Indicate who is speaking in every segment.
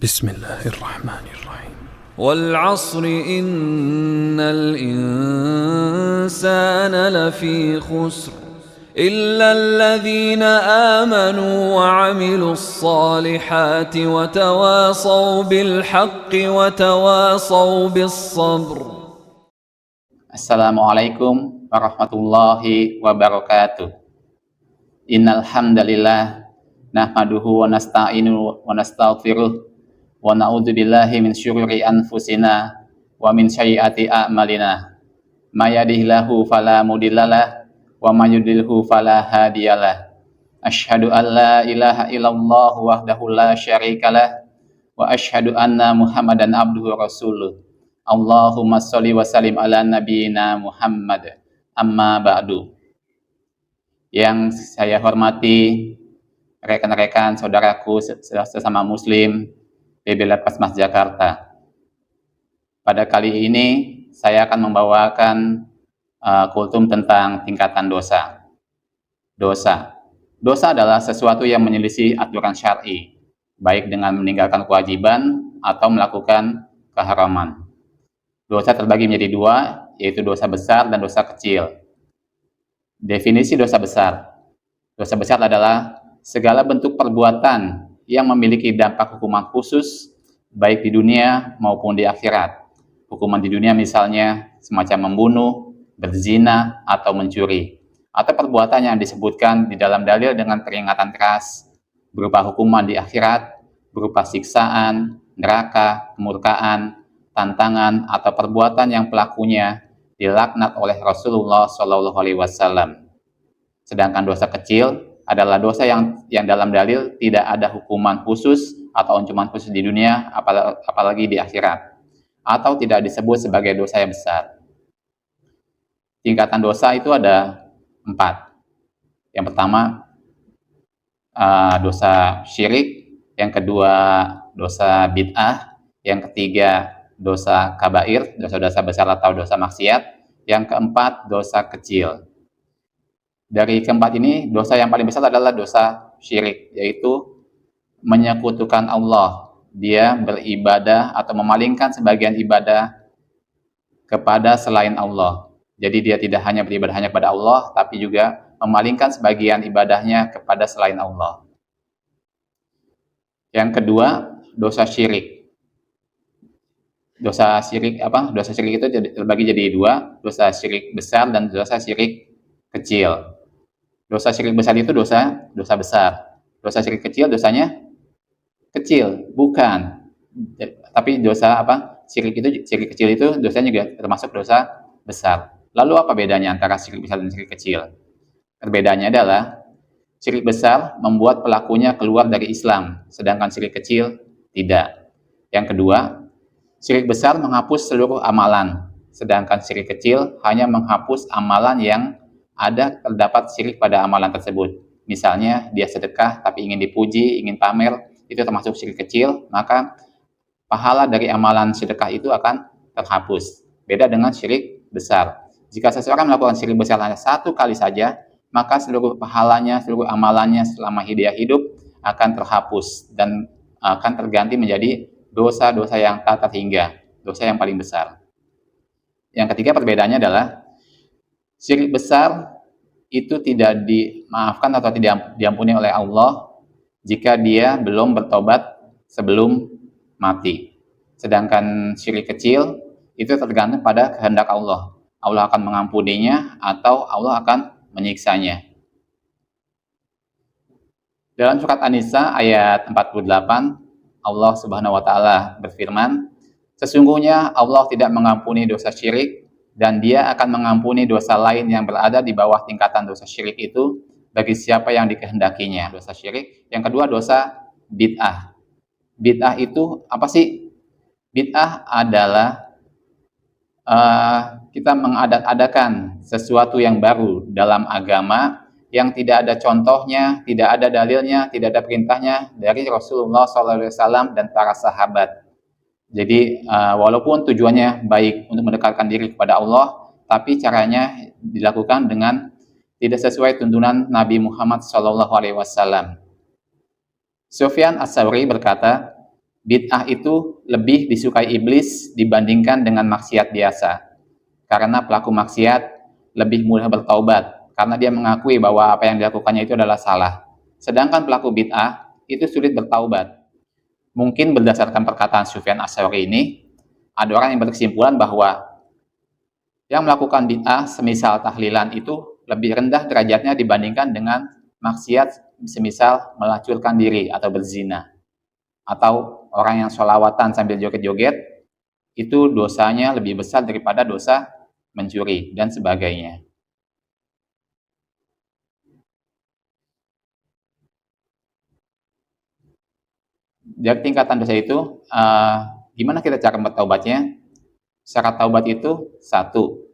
Speaker 1: بسم الله الرحمن الرحيم
Speaker 2: والعصر إن الإنسان لفي خسر إلا الذين آمنوا وعملوا الصالحات وتواصوا بالحق وتواصوا بالصبر.
Speaker 3: Assalamualaikum warahmatullahi wabarakatuh. Innal hamdalillah nahmaduhu wa nasta'inu wa nastaghfiruh wa na'udzu billahi min syururi anfusina wa min sayyiati a'malina. May yahdihillahu fala mudhillalah wa may yudlilhu fala hadiyalah. Asyhadu an la ilaha illallah wahdahu la syarikalah wa asyhadu anna Muhammadan abduhu wa rasuluh. Allahumma sholli wa sallim ala nabiyyina Muhammad. Amma ba'du. Yang saya hormati rekan-rekan saudaraku sesama muslim PB Laskmas Jakarta. Pada kali ini saya akan membawakan kultum tentang tingkatan dosa. Dosa adalah sesuatu yang menyelisih aturan syar'i, baik dengan meninggalkan kewajiban atau melakukan keharaman. Dosa terbagi menjadi dua, yaitu dosa besar dan dosa kecil. Definisi dosa besar. Dosa besar adalah segala bentuk perbuatan yang memiliki dampak hukuman khusus, baik di dunia maupun di akhirat. Hukuman di dunia misalnya semacam membunuh, berzina, atau mencuri. Atau perbuatan yang disebutkan di dalam dalil dengan peringatan keras, berupa hukuman di akhirat, berupa siksaan, neraka, kemurkaan, tantangan, atau perbuatan yang pelakunya dilaknat oleh Rasulullah SAW. Sedangkan dosa kecil adalah dosa yang dalam dalil tidak ada hukuman khusus atau ancaman khusus di dunia, apalagi di akhirat, atau tidak disebut sebagai dosa yang besar. Tingkatan dosa itu ada 4. Yang pertama dosa syirik, yang kedua dosa bid'ah, yang ketiga dosa kabair, dosa-dosa besar atau dosa maksiat, yang keempat dosa kecil. Dari keempat ini, dosa yang paling besar adalah dosa syirik, yaitu menyekutukan Allah. Dia beribadah atau memalingkan sebagian ibadah kepada selain Allah. Jadi dia tidak hanya beribadah hanya kepada Allah, tapi juga memalingkan sebagian ibadahnya kepada selain Allah. Yang kedua, dosa syirik. Dosa syirik itu terbagi jadi dua, dosa syirik besar dan dosa syirik kecil. Dosa syirik besar itu dosa besar. Dosa syirik kecil dosanya kecil, bukan. Tapi dosa syirik kecil itu dosanya juga termasuk dosa besar. Lalu apa bedanya antara syirik besar dan syirik kecil? Perbedaannya adalah syirik besar membuat pelakunya keluar dari Islam, sedangkan syirik kecil tidak. Yang kedua, syirik besar menghapus seluruh amalan, sedangkan syirik kecil hanya menghapus amalan yang terdapat syirik pada amalan tersebut. Misalnya dia sedekah tapi ingin dipuji, ingin pamer, itu termasuk syirik kecil, maka pahala dari amalan sedekah itu akan terhapus. Beda dengan syirik besar. Jika seseorang melakukan syirik besar hanya 1 kali saja, maka seluruh pahalanya, seluruh amalannya selama dia hidup akan terhapus dan akan terganti menjadi dosa-dosa yang tak terhingga, dosa yang paling besar. Yang ketiga perbedaannya adalah syirik besar itu tidak dimaafkan atau tidak diampuni oleh Allah jika dia belum bertobat sebelum mati. Sedangkan syirik kecil itu tergantung pada kehendak Allah. Allah akan mengampuninya atau Allah akan menyiksanya. Dalam surat An-Nisa ayat 48, Allah Subhanahu wa taala berfirman, sesungguhnya Allah tidak mengampuni dosa syirik dan Dia akan mengampuni dosa lain yang berada di bawah tingkatan dosa syirik itu bagi siapa yang dikehendakinya. Dosa syirik. Yang kedua dosa bid'ah. Bid'ah itu apa sih? Bid'ah adalah kita mengadat-adakan sesuatu yang baru dalam agama yang tidak ada contohnya, tidak ada dalilnya, tidak ada perintahnya dari Rasulullah SAW dan para sahabat. Jadi walaupun tujuannya baik untuk mendekatkan diri kepada Allah, tapi caranya dilakukan dengan tidak sesuai tuntunan Nabi Muhammad SAW. Sufyan Ats-Tsauri berkata, bid'ah itu lebih disukai iblis dibandingkan dengan maksiat biasa. Karena pelaku maksiat lebih mudah bertaubat, karena dia mengakui bahwa apa yang dilakukannya itu adalah salah. Sedangkan pelaku bid'ah itu sulit bertaubat. Mungkin berdasarkan perkataan Sufyan Ats-Tsauri ini, ada orang yang berkesimpulan bahwa yang melakukan bid'ah semisal tahlilan itu lebih rendah derajatnya dibandingkan dengan maksiat semisal melacurkan diri atau berzina. Atau orang yang sholawatan sambil joget-joget, itu dosanya lebih besar daripada dosa mencuri dan sebagainya. Dari tingkatan dosa itu, gimana kita cara bertaubatnya? Syarat taubat itu, satu,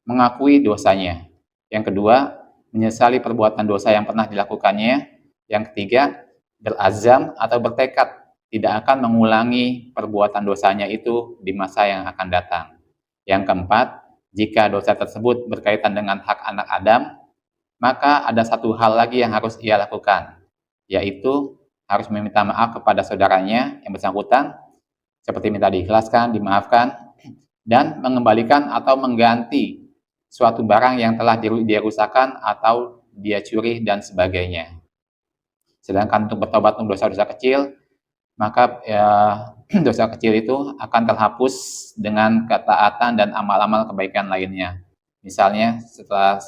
Speaker 3: mengakui dosanya. Yang kedua, menyesali perbuatan dosa yang pernah dilakukannya. Yang ketiga, berazam atau bertekad tidak akan mengulangi perbuatan dosanya itu di masa yang akan datang. Yang keempat, jika dosa tersebut berkaitan dengan hak anak Adam, maka ada satu hal lagi yang harus ia lakukan, yaitu harus meminta maaf kepada saudaranya yang bersangkutan, seperti minta diikhlaskan, dimaafkan, dan mengembalikan atau mengganti suatu barang yang telah dia rusakkan atau dia curi dan sebagainya. Sedangkan untuk bertobat untuk dosa-dosa kecil, maka dosa kecil itu akan terhapus dengan ketaatan dan amal-amal kebaikan lainnya. Misalnya setelah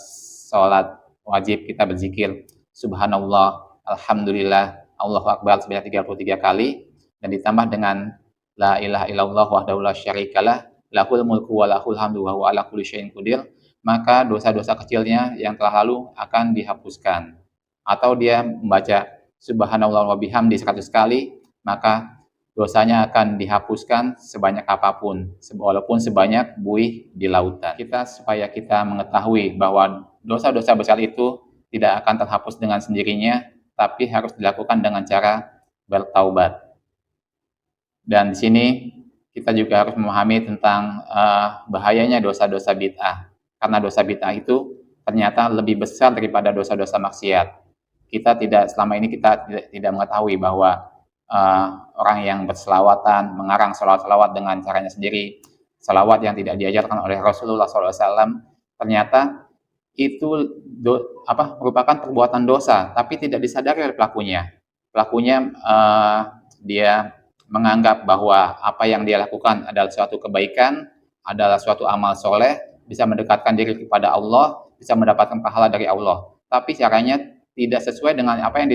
Speaker 3: sholat wajib kita berzikir subhanallah, alhamdulillah, Allahu akbar sebanyak 33 kali, dan ditambah dengan la ilaha illallah wahdahu la syarikalah lahul mulku wa lahul hamdu wa huwa ala kulli syai'in qadir, maka dosa-dosa kecilnya yang telah lalu akan dihapuskan. Atau dia membaca subhanallah wa bihamdi 100 kali, maka dosanya akan dihapuskan sebanyak apapun, walaupun sebanyak buih di lautan. Supaya kita mengetahui bahwa dosa-dosa besar itu tidak akan terhapus dengan sendirinya, tapi harus dilakukan dengan cara bertaubat. Dan di sini kita juga harus memahami tentang bahayanya dosa-dosa bid'ah. Karena dosa bid'ah itu ternyata lebih besar daripada dosa-dosa maksiat. Selama ini kita tidak mengetahui bahwa orang yang berselawatan, mengarang selawat-selawat dengan caranya sendiri, selawat yang tidak diajarkan oleh Rasulullah SAW, ternyata itu merupakan perbuatan dosa, tapi tidak disadari oleh pelakunya. Pelakunya dia menganggap bahwa apa yang dia lakukan adalah suatu kebaikan, adalah suatu amal soleh, bisa mendekatkan diri kepada Allah, bisa mendapatkan pahala dari Allah. Tapi caranya tidak sesuai dengan apa yang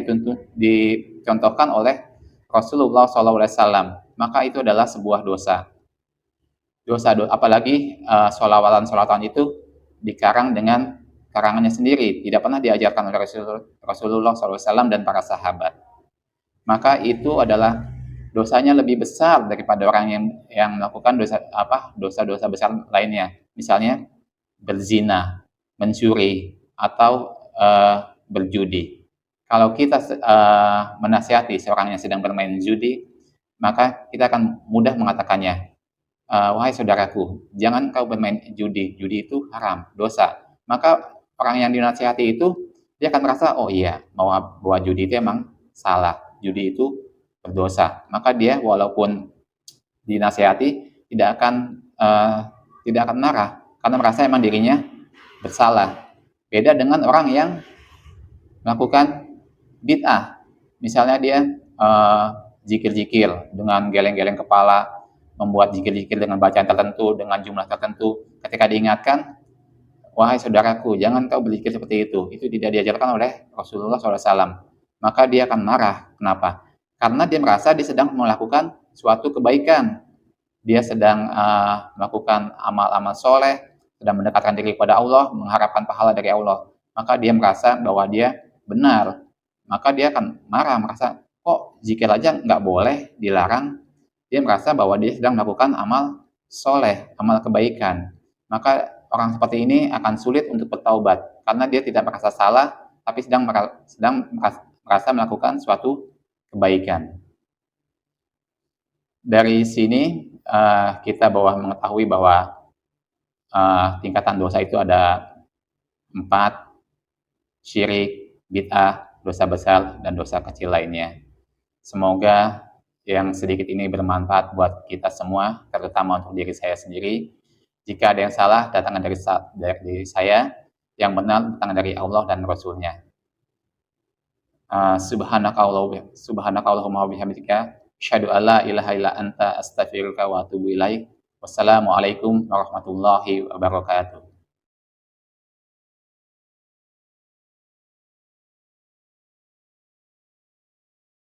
Speaker 3: dicontohkan oleh Rasulullah SAW. Maka itu adalah sebuah dosa. Apalagi sholawatan itu dikarang dengan karangannya sendiri, tidak pernah diajarkan oleh Rasulullah SAW dan para sahabat. Maka itu adalah dosanya lebih besar daripada orang yang melakukan dosa-dosa besar lainnya. Misalnya berzina, mencuri, atau berjudi. Kalau kita menasihati seorang yang sedang bermain judi, maka kita akan mudah mengatakannya, wahai saudaraku, jangan kau bermain judi. Judi itu haram, dosa. Maka orang yang dinasihati itu, dia akan merasa, oh iya, bahwa judi itu emang salah. Judi itu berdosa. Maka dia walaupun dinasihati tidak akan marah, karena merasa emang dirinya bersalah. Beda dengan orang yang melakukan bid'ah. Misalnya dia zikir-zikir dengan geleng-geleng kepala, membuat zikir-zikir dengan bacaan tertentu, dengan jumlah tertentu. Ketika diingatkan, wahai saudaraku, jangan kau berzikir seperti itu. Itu tidak diajarkan oleh Rasulullah SAW. Maka dia akan marah. Kenapa? Karena dia merasa dia sedang melakukan suatu kebaikan. Dia sedang melakukan amal-amal soleh, sedang mendekatkan diri kepada Allah, mengharapkan pahala dari Allah. Maka dia merasa bahwa dia benar. Maka dia akan marah, merasa, kok zikir aja nggak boleh, dilarang. Dia merasa bahwa dia sedang melakukan amal soleh, amal kebaikan. Maka orang seperti ini akan sulit untuk bertaubat, karena dia tidak merasa salah, tapi sedang merasa melakukan suatu kebaikan. Dari sini kita mengetahui bahwa tingkatan dosa itu ada 4, syirik, bid'ah, dosa besar, dan dosa kecil lainnya. Semoga yang sedikit ini bermanfaat buat kita semua, terutama untuk diri saya sendiri. Jika ada yang salah, datangnya dari saya, yang benar datang dari Allah dan Rasul-Nya. Subhanakallahumma wa bihamdika asyhadu an la ilaha illa anta astaghfiruka wa atubu ilaik. Wassalamualaikum warahmatullahi wabarakatuh.